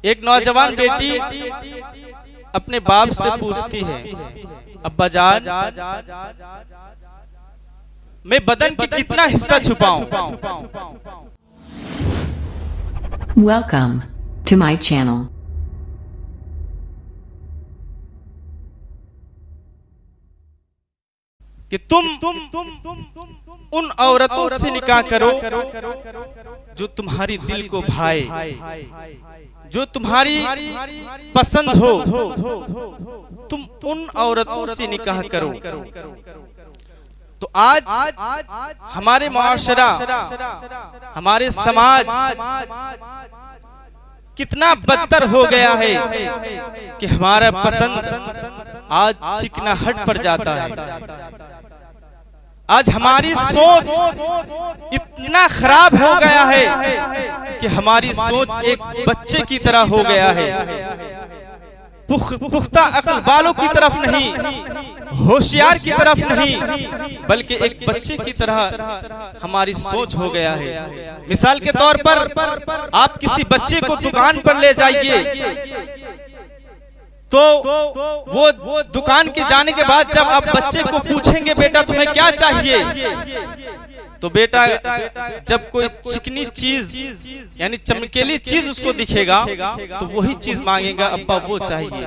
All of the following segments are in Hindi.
एक नौजवान बेटी अपने बाप से पूछती है, अब्बा जान मैं बदन के कितना हिस्सा छुपाऊं? Welcome to my channel. कि तुम उन औरतों से निकाह करो जो तुम्हारी दिल को भाए, जो तुम्हारी पसंद हो, तुम उन औरतों से निकाह करो। तो आज हमारे मुआशरा, हमारे समाज कितना बदतर हो गया है कि हमारा पसंद आज चिकनाहट पर जाता है। आज हमारी सोच इतना खराब हो गया है कि हमारी सोच एक बच्चे की तरह हो गया है। पुख्ता अक्ल वालों की तरफ नहीं, होशियार की तरफ नहीं, बल्कि एक बच्चे की तरह हमारी सोच हो गया है। मिसाल के तौर पर आप किसी बच्चे को दुकान पर ले जाइए तो वो दुकान के जाने के बाद जब आप बच्चे को पूछेंगे बेटा तुम्हें क्या चाहिए, तो बेटा जब कोई चिकनी चीज यानी चमकीली चीज उसको दिखेगा तो वही चीज मांगेगा, अब्बा वो चाहिए।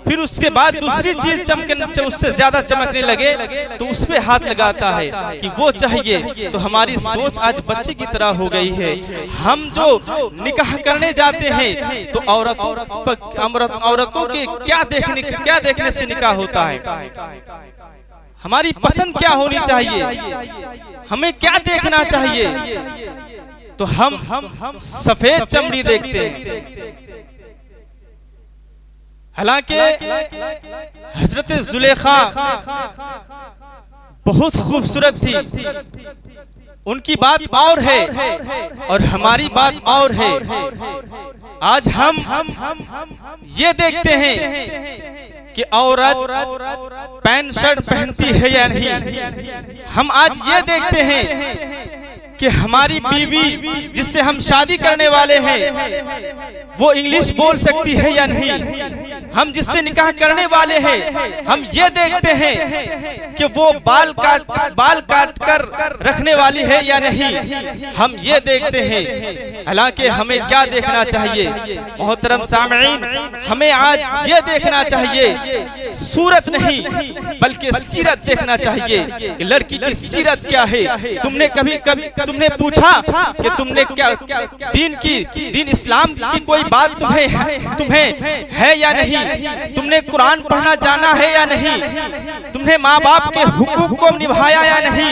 फिर उसके बाद दूसरी चीज चमके उससे ज्यादा चमकने लगे तो उस पे हाथ लगाता है कि वो चाहिए। तो हमारी सोच आज बच्चे की तरह हो गई है। हम जो निकाह करने जाते हैं तो औरतों के क्या देखने से निकाह होता है? हमारी पसंद क्या होनी चाहिए, हमें क्या देखना चाहिए? तो हम सफेद चमड़ी देखते हैं। हालांकि हजरत जुलेखा बहुत खूबसूरत थी, उनकी बात और है और हमारी बात और है। आज हम ये देखते हैं कि औरत पैंट शर्ट पहनती है या नहीं। हम आज ये देखते हैं कि हमारी बीवी जिससे हम शादी करने वाले हैं वो इंग्लिश बोल सकती है या नहीं। हम जिससे निकाह करने वाले हैं हम ये देखते हैं कि वो बाल काट कर रखने वाली है या नहीं। हम ये देखते हैं। हालांकि हमें क्या देखना चाहिए मोहतरम सामईन, हमें आज ये देखना चाहिए सूरत नहीं बल्कि सीरत देखना चाहिए कि लड़की की सीरत क्या है। तुमने पूछा कि तुमने क्या दीन इस्लाम की कोई बात तुम्हें है या नहीं? तुमने कुरान पढ़ना जाना है या नहीं? तुमने माँ बाप के हुकूक को निभाया या नहीं?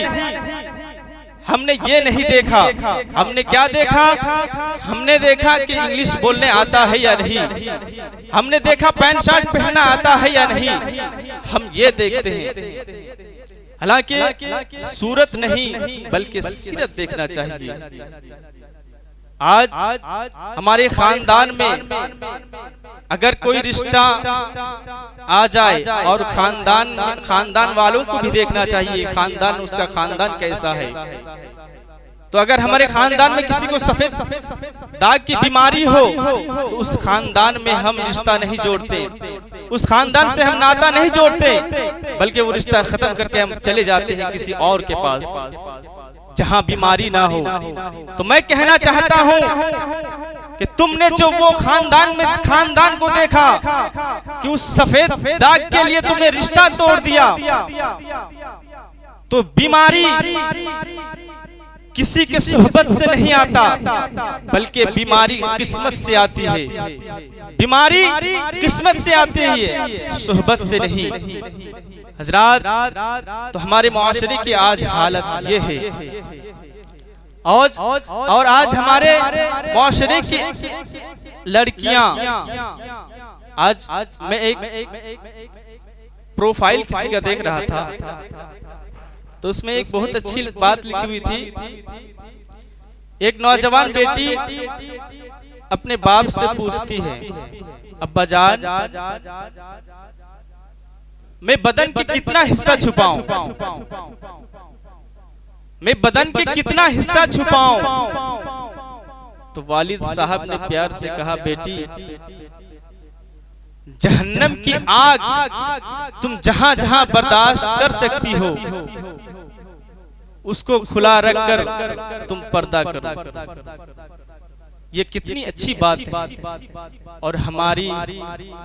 हमने ये नहीं देखा। हमने क्या देखा? हमने देखा कि इंग्लिश बोलने आता है या नहीं। हमने देखा पैंट शर्ट पहनना आता है या नहीं। हम ये देखते हैं। हालांकि सूरत नहीं बल्कि सीरत देखना चाहिए। आज हमारे खानदान में अगर कोई रिश्ता आ जाए और खानदान वालों को भी देखना चाहिए, खानदान उसका खानदान कैसा है। तो अगर हमारे खानदान में किसी को सफेद दाग की बीमारी हो तो उस खानदान में हम रिश्ता नहीं जोड़ते, उस खानदान से हम नाता नहीं जोड़ते, बल्कि वो रिश्ता खत्म करके हम चले जाते हैं किसी और के पास जहां बीमारी ना हो। तो मैं कहना चाहता हूं कि तुमने जो वो खानदान को देखा कि उस सफेद दाग के लिए तुमने रिश्ता तोड़ दिया, तो बीमारी किसी के सोहबत से नहीं आता बल्कि बीमारी किस्मत से आती है। बीमारी किस्मत से आती है, सोहबत से नहीं। हजरात, तो हमारे मुआशरे की आज हालत ये है। और आज हमारे मुआशरे की लड़कियां, आज मैं एक प्रोफाइल किसी का देख रहा था तो उसमें एक बहुत अच्छी बात लिखी हुई थी। एक नौजवान बेटी अपने बाप से पूछती है, अब्बा जान मैं बदन के कितना हिस्सा छुपाऊं? मैं बदन के कितना हिस्सा छुपाऊं? तो वालिद साहब ने प्यार से कहा, बेटी जहन्नम की आग तुम जहां जहां बर्दाश्त कर सकती हो उसको खुला रखकर तुम पर्दा करो। ये कितनी अच्छी बात है। और हमारी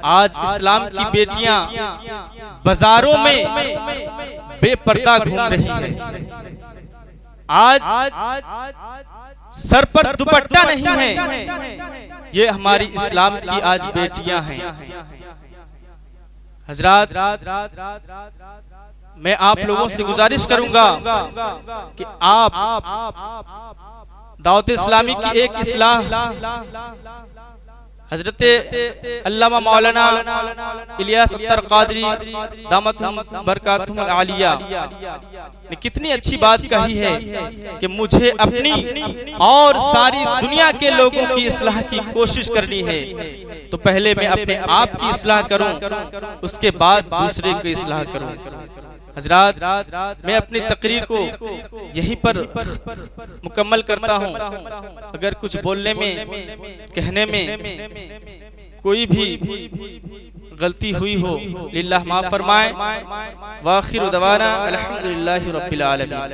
आज इस्लाम की बेटियां बाजारों में बेपर्दा घूम रही है। आज सर पर दुपट्टा नहीं है। ये हमारी इस्लाम की आज बेटियां हैं। हजरात, मैं आप लोगों से गुजारिश करूंगा कि आप दावत इस्लामी की एक इस्लाह हजरत अल्लामा मौलाना इलियास अख्तर कादरी दामतुहुम बरकातुहुम आलिया ने कितनी अच्छी बात कही है कि मुझे अपनी और सारी दुनिया के लोगों की इस्लाह की कोशिश करनी है। तो पहले मैं अपने आप की इस्लाह करूं, उसके बाद दूसरे की इस्लाह करूं। हजरात, मैं अपनी तकरीर को यहीं पर मुकम्मल करता हूं। अगर कुछ बोलने में, कहने में कोई भी गलती हुई हो, लिल्लाह माफ फरमाए। वाखिर दवाना अल्हम्दुलिल्लाहि रब्बिल आलमीन।